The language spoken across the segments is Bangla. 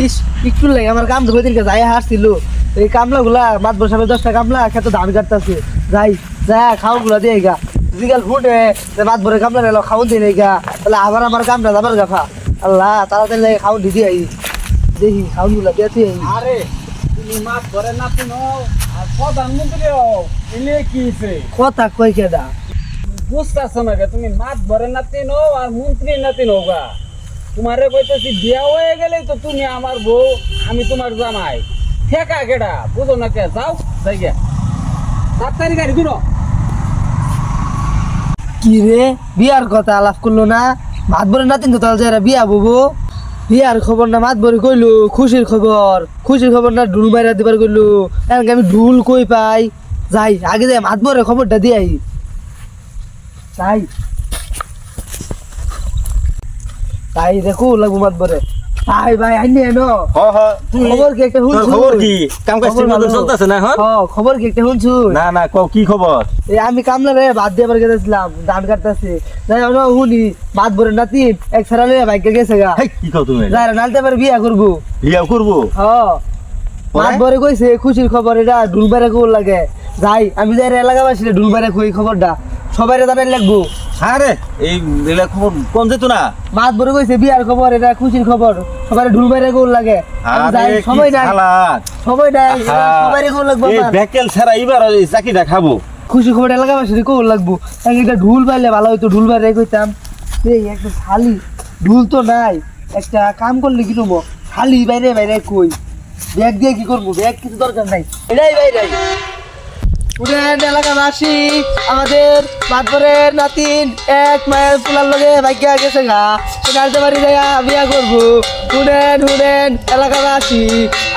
ইস একটু লাগে আমার কাম ধরে দিনকে যাই হাসছিল এই কামলা গুলা মাত বসাবে 10টা কামলা খেতে ধান কাটতেছে যাই যা খাওয়ান গুলা দিয়ে গা বিকাল ফুটে মাত ভরে কামলা নিল খাওয়ান দিয়ে নেই গা তাহলে আবার আমার কামটা যাবার গাফা আল্লাহ তাড়াতাড়ি লাগে খাওয়ান দিদি আই দেখি খাওয়ান গুলা দিয়ে আরে তুমি মাছ ধরে না তুমি আর প্রধানমন্ত্রী এলে কি কথা কই কেডা বুঝতেছো না তুমি মাছ ধরে নাতি নো আর মন্ত্রী নাতি নোগা তোমারে কইতেছি বিয়া হয়ে গেলে তো তুমি আমার বউ আমি তোমার জামাই ঠেকা কেডা বুঝো না কে যাও যাই গে তাড়াতাড়ি গাড়ি ঘুরো কি রে বিয়ার কথা আলাপ করলো না মাত ভরে নাতিন তো তাহলে যারা বিয়া ববো বিয়ার খবর না মাত ভরে কইলো খুশির খবর না ঢুল বাইরা দিবার কইলো এমনকি আমি ঢুল কই পাই যাই আগে যাই মাত ভরে খবরটা দিয়ে আই তাই দেখো লাগবো মাত ভরে ভাই ভাই আইনি এনো খবর কি একটা শুনছু খবর কি কাম কাজ ঠিক মতো চলতেছে না এখন খবর কি একটা শুনছু না না কও কি খবর এই আমি কামলা রে বাদ দিয়ে গেছিলাম ধান কাটতেছে যাই আমরা শুনি বাদ ভরে নাতি এক সারা লইয়া বাইকে গেছে গা হেই কি কও তুমি যাই নালতে পারে বিয়া করবো বিয়া করবো মাত ভরে কইছে খুশির খবর এটা ঢুলবারে কোল লাগে যাই আমি যাই এলাকাবাসী ঢুলবারে কই খবরটা সবাই জানাই লাগবো আরে এই এলা খবর কোন যেত না মাত ভরে কইছে বিয়ার খবর এটা খুশির খবর সবাই ঢুলবারে কোল লাগে আমি যাই সময় নাই সবাই কোল লাগবো এই আমার। বেকেল ছাড়া এবার এই চাকিটা খাবো খুশি খবর এলাকাবাসী কোল লাগবো এটা ঢুল পাইলে ভালো হইতো ঢুল বাইরে কইতাম এই একটা শালি ঢুল তো নাই একটা কাম করলে কি নেবো শালি বাইরে বাইরে কই ব্যাগ দিয়ে কি করবো ব্যাগ কিছু দরকার নাই এটাই বাইরে উড়েন এলাকাবাসী আমাদের মাতবরের নাতিন এক মায়ের পোলার লগে ভাগ্যা গেছে গা নালতে বাড়ি যাইয়া বিয়া করবো উড়েন এলাকাবাসী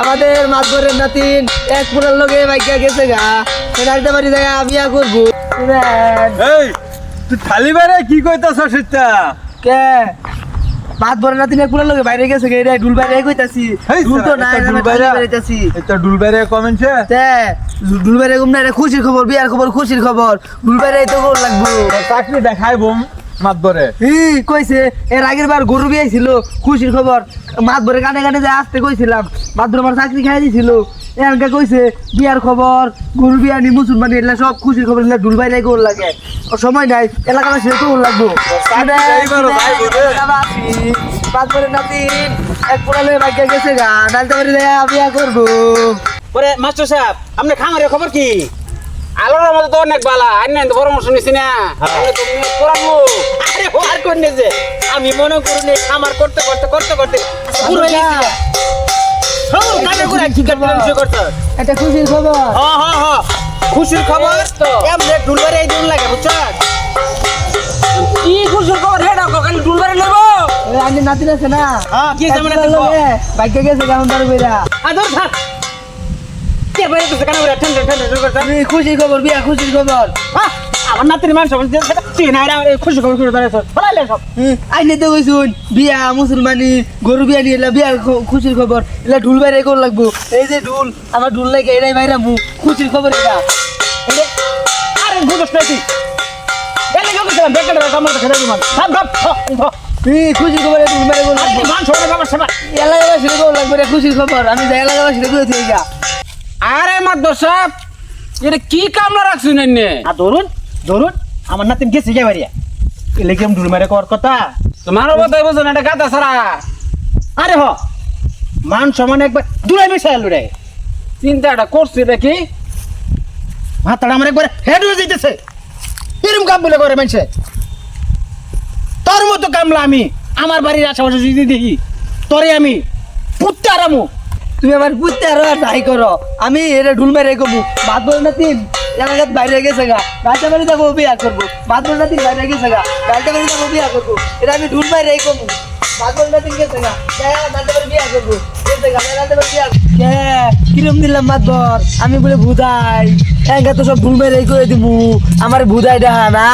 আমাদের মাতবরের নাতিন এক পোলার লগে ভাগ্যা গেছে গা নালতে বাড়ি যাইয়া বিয়া করবো উড়েন এই তুই খালি বাইরে কি কইতাছ সেটা কে মাতবরের নাতিন এক পোলার লগে বাইরে গেছে গে রে ঢুল বাইরে কইতাছি ঢুল তো নাই ঢুল আমি বাইরে বাইরেতাছি এটা ডুল বাইরে কমেন্টছে তে ঢুলবারে ঘুম না খুশির খবর বিয়ার খবর খুশির খবর ঢুলবারে তো গোল লাগবো চাকরি দেখাইবো মাতবরে কইছে এর আগের বার গরু বিয়াইছিল খুশির খবর মাত ভরে কানে কানে যে আসতে কইছিলাম মাতবর আমার চাকরি খাই দিছিল এনকা কইছে বিয়ার খবর গরু বিয়ানি মুসলমানি এগুলা সব খুশির খবর এগুলা ঢুলবাইরে গোল লাগে ও সময় নাই এলাকাবাসী তো গোল লাগবো মাতবরের নাতিন এক পোড়ালে ভাগ্যা গেছে গা নালতে বাড়ি দেয়া বিয়া করবো ওরে মাস্টার সাহেব আপনি খামারের খবর কি আলোর মধ্যে তো অনেক বালা আইন তো পরামর্শ নিছি না আমি তো পড়াবো আরে ও আর কোন যে আমি মনে করুন এই খামার করতে পুরো গেছি হ্যাঁ কানে করে কি করতে এটা খুশির খবর হ্যাঁ খুশির খবর তো এমনে ডুলবারে এই দিন লাগে বুঝছ কি খুশির খবর হেডা কাল ডুলবারে নেব আমি নাতিন আছে না হ্যাঁ কি জামানা তো ভাগ্যা গেছে কেমন তার কইরা আদর থাক কে ভাই তো কানে করে ঠান্ডা করতে খুশির খবর বিয়া খুশির খবর আমার নাতির মানুষ তুই না খুশি খবর করে বেড়াইছ বলাইলে সব আইনে তো কইছুন বিয়া মুসলমানি গরু বিয়া নিয়ে বিয়ার খুশির খবর এলা ঢুল বাইরে কোন লাগবো এই যে ঢুল আমার ঢুল লাগে এটাই বাইরা মু খুশির খবর এটা আরে বুঝছ না তুই এলে গেল গেছিলাম বেকার কামড় খেতে দিমান থাম খুশির খবর ঢুল বাইরে কোন লাগবো মান ছোড়া বাবা সেবা এলাকাবাসী কোন লাগবে রে খুশির খবর আমি যাই এলাকাবাসী কই থেকে গা আরে মাদ্দর সাহেব এটা কি কামলা রাখছুন এনে আর ধরুন আমার নাতিন গেছে কে বাড়িয়া এলে কেম ঢুল মারে কর কথা তোমার কথাই বুঝো না এটা গাদা সারা আরে হ মান সমান একবার দুলাই মিশাইল রে চিন্তাটা করছি দেখি মাথাটা আমার একবার হেড হয়ে যাইতেছে এরকম কাম বলে করে মানুষে তোর মতো কামলা আমি আমার বাড়ির আশেপাশে যদি দেখি তোরে আমি পুত্তে আরামু তুমি আমার বুঝতে আরো তাই করো আমি এটা ঢুল মেরে কমু বাদ বল না তিন এলাকাত বাইরে গেছে গা রাজা বাড়ি যাবো বিয়া করবো বাদ বল না তিন বাইরে গেছে গা রাজা বাড়ি যাবো বিয়া করবো এটা আমি ঢুল মেরে কমু বাদ বল না তিন গেছে গা রাজা বাড়ি বিয়া করবো গেছে গা রাজা বাড়ি বিয়া কিরম দিলাম মাতবর আমি বলে বুধাই একা তো সব ঢুল মেরে করে দিবু আমার বুধাই দেখা না